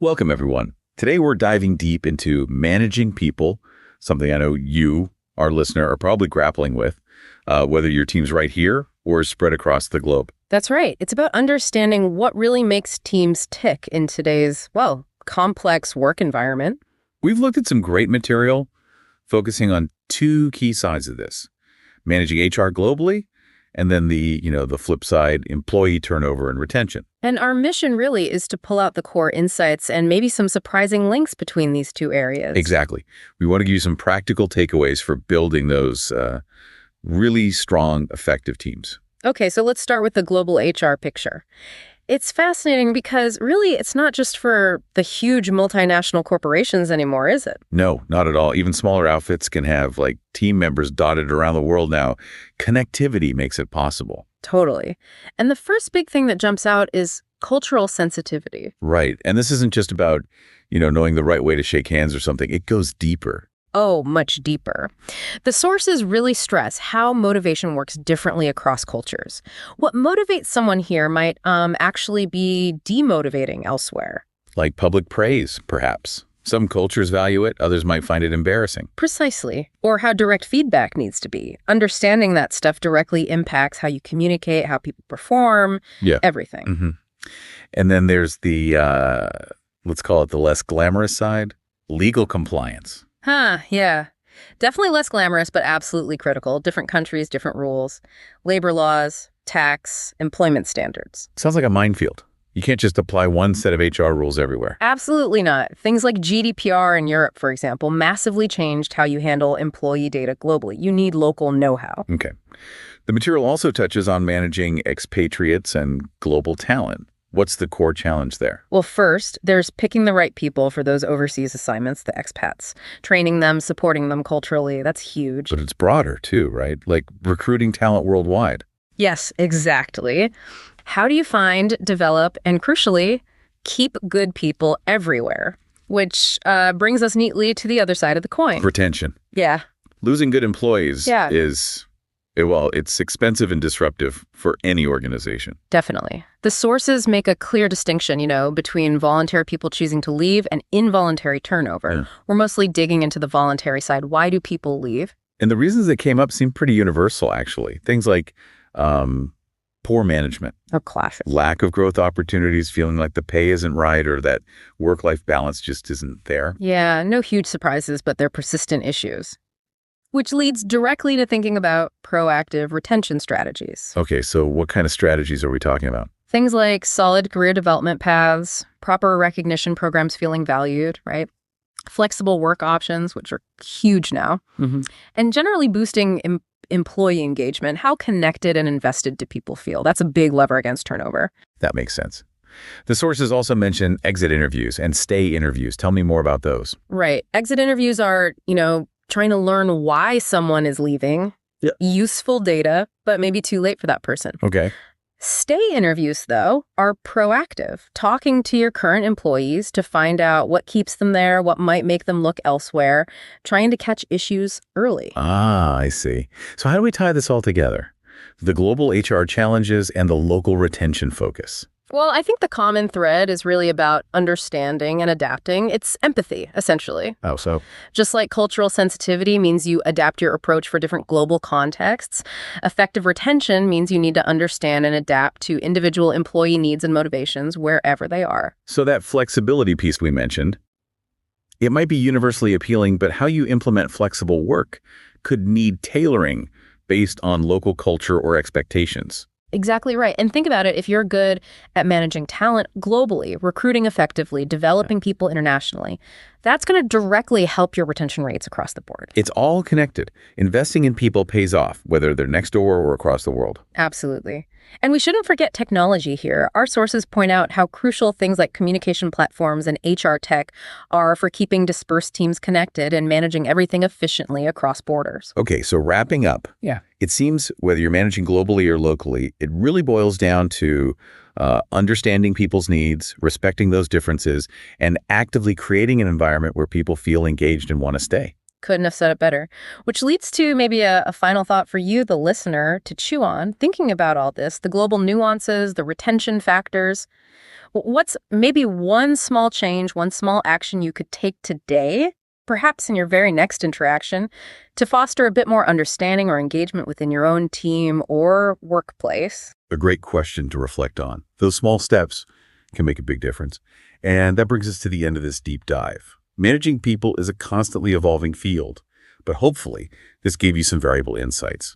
Welcome, everyone. Today, we're diving deep into managing people, something I know you, our listener, are probably grappling with, whether your team's right here or spread across the globe. That's right. It's about understanding what really makes teams tick in today's, complex work environment. We've looked at some great material focusing on two key sides of this, managing HR globally, and then the flip side, employee turnover and retention. And our mission really is to pull out the core insights and maybe some surprising links between these two areas. Exactly. We want to give you some practical takeaways for building those really strong, effective teams. Okay, so let's start with the global HR picture. It's fascinating because really it's not just for the huge multinational corporations anymore, is it? No, not at all. Even smaller outfits can have team members dotted around the world now. Connectivity makes it possible. Totally. And the first big thing that jumps out is cultural sensitivity. Right. And this isn't just about, knowing the right way to shake hands or something. It goes deeper. Oh, much deeper. The sources really stress how motivation works differently across cultures. What motivates someone here might actually be demotivating elsewhere. Like public praise, perhaps. Some cultures value it, others might find it embarrassing. Precisely. Or how direct feedback needs to be. Understanding that stuff directly impacts how you communicate, how people perform, everything. Mm-hmm. And then there's the, let's call it the less glamorous side, legal compliance. Yeah. Definitely less glamorous, but absolutely critical. Different countries, different rules, labor laws, tax, employment standards. Sounds like a minefield. You can't just apply one set of HR rules everywhere. Absolutely not. Things like GDPR in Europe, for example, massively changed how you handle employee data globally. You need local know-how. Okay. The material also touches on managing expatriates and global talent. What's the core challenge there? Well, first, there's picking the right people for those overseas assignments, the expats, training them, supporting them culturally. That's huge. But it's broader, too, right? Like recruiting talent worldwide. Yes, exactly. How do you find, develop, and crucially, keep good people everywhere? Which brings us neatly to the other side of the coin. Retention. Yeah. Losing good employees is, it's expensive and disruptive for any organization. Definitely. The sources make a clear distinction, between voluntary people choosing to leave and involuntary turnover. Yeah. We're mostly digging into the voluntary side. Why do people leave? And the reasons that came up seem pretty universal, actually. Things like poor management. Oh, classic. Lack of growth opportunities, feeling like the pay isn't right or that work-life balance just isn't there. Yeah, no huge surprises, but they're persistent issues. Which leads directly to thinking about proactive retention strategies. Okay, so what kind of strategies are we talking about? Things like solid career development paths, proper recognition programs feeling valued, right? Flexible work options, which are huge now, and generally boosting employee engagement. How connected and invested do people feel? That's a big lever against turnover. That makes sense. The sources also mention exit interviews and stay interviews. Tell me more about those. Right. Exit interviews are, trying to learn why someone is leaving. Yeah. Useful data, but maybe too late for that person. Okay. Stay interviews, though, are proactive, talking to your current employees to find out what keeps them there, what might make them look elsewhere, trying to catch issues early. Ah, I see. So how do we tie this all together? The global HR challenges and the local retention focus. Well, I think the common thread is really about understanding and adapting. It's empathy, essentially. Oh, so? Just like cultural sensitivity means you adapt your approach for different global contexts, effective retention means you need to understand and adapt to individual employee needs and motivations wherever they are. So that flexibility piece we mentioned, it might be universally appealing, but how you implement flexible work could need tailoring based on local culture or expectations. Exactly right. And think about it, if you're good at managing talent globally, recruiting effectively, developing people internationally, that's going to directly help your retention rates across the board. It's all connected. Investing in people pays off, whether they're next door or across the world. Absolutely. And we shouldn't forget technology here. Our sources point out how crucial things like communication platforms and HR tech are for keeping dispersed teams connected and managing everything efficiently across borders. Okay, so wrapping up. Yeah. It seems whether you're managing globally or locally, it really boils down to understanding people's needs, respecting those differences, and actively creating an environment where people feel engaged and want to stay. Couldn't have said it better. Which leads to maybe a final thought for you, the listener, to chew on, thinking about all this, the global nuances, the retention factors. What's maybe one small change, one small action you could take today, perhaps in your very next interaction, to foster a bit more understanding or engagement within your own team or workplace? A great question to reflect on. Those small steps can make a big difference. And that brings us to the end of this deep dive. Managing people is a constantly evolving field, but hopefully this gave you some valuable insights.